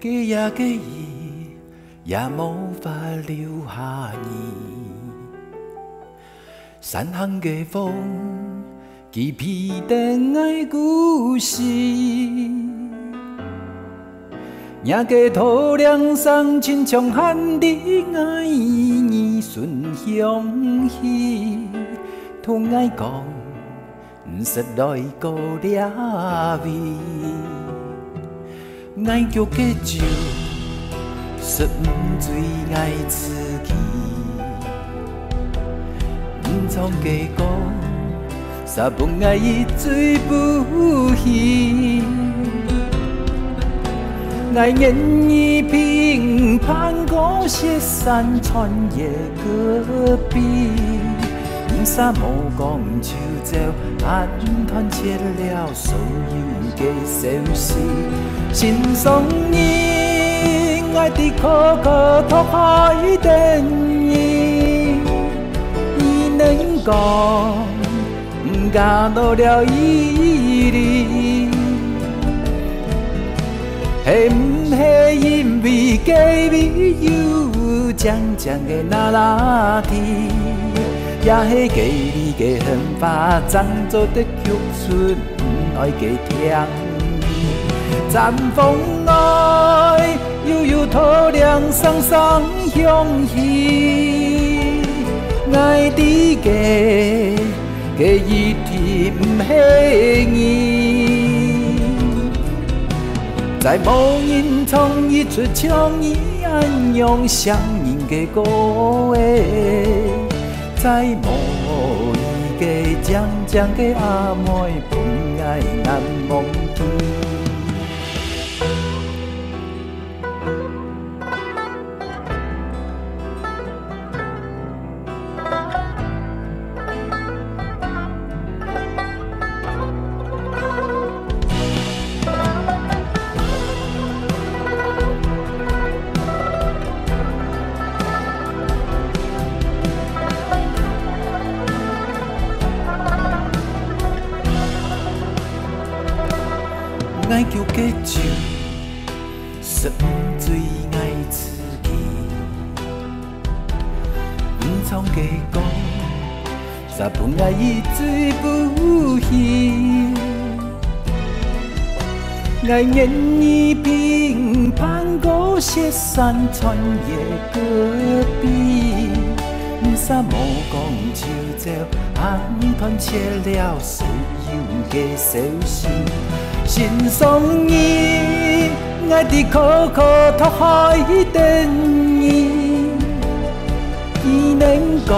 记也记忆，也无法留下你。山行的风，记披灯爱故事。也个土梁上亲像汉的爱意顺向去，同爱讲，实来过了味。爱叫结酒，说不醉爱刺激。不藏假讲，三本爱一醉不起。爱言语平凡过雪山穿越戈壁，不沙无讲就走，安团切了所有的消息。心上你爱的可可托海等你，伊能讲嫁到了伊里。是不是因为假美有渐渐的那拉提，也是假你的恨法，装作的曲顺爱的甜蜜。绽放爱，悠悠土亮双双向去，爱的假一天不是你。在无人唱一出唱意安样相应的歌诶，在无意的渐渐的阿妹不爱难忘记。爱叫假酒，说不醉爱刺激。不藏假讲，三本爱一醉不起。爱言语平凡过雪山穿越戈壁，不沙无讲就走，安团切了所有的消息。心上你爱的可可托海等你，伊能讲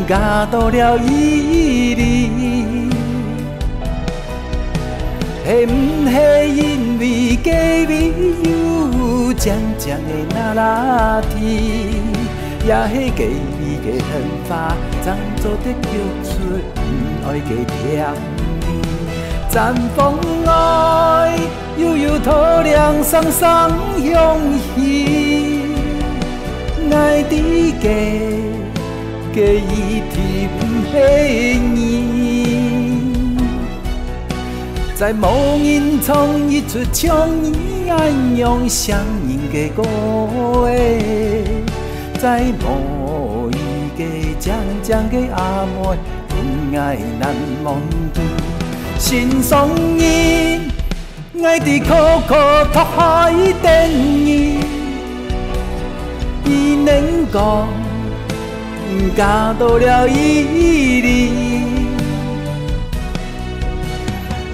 嫁到了伊里，是不是因为假美有渐渐的那拉提，也是假你的恨法，装作的曲出爱的甜蜜。绽放爱，悠悠土亮双双向去，爱的假一天不是你。在无人唱一出唱意安样相应的歌诶，在无意的渐渐的阿妹不爱难忘记。心上你爱的可可托海等你，伊能讲嫁到了伊里，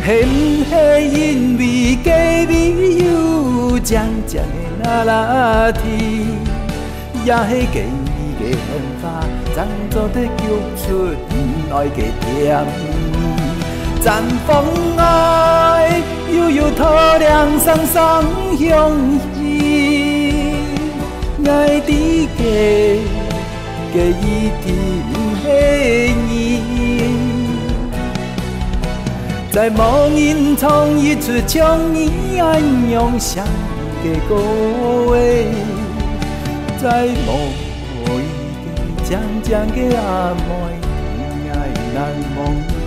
是不是因为假美有渐渐的那拉提，也是假你的恨法，装作的曲出爱的甜蜜。绽放爱，悠悠土亮双双向去，爱的假一天不是你。在无人唱一出唱意安样相的歌诶，在无意的渐渐的阿妹不爱难忘。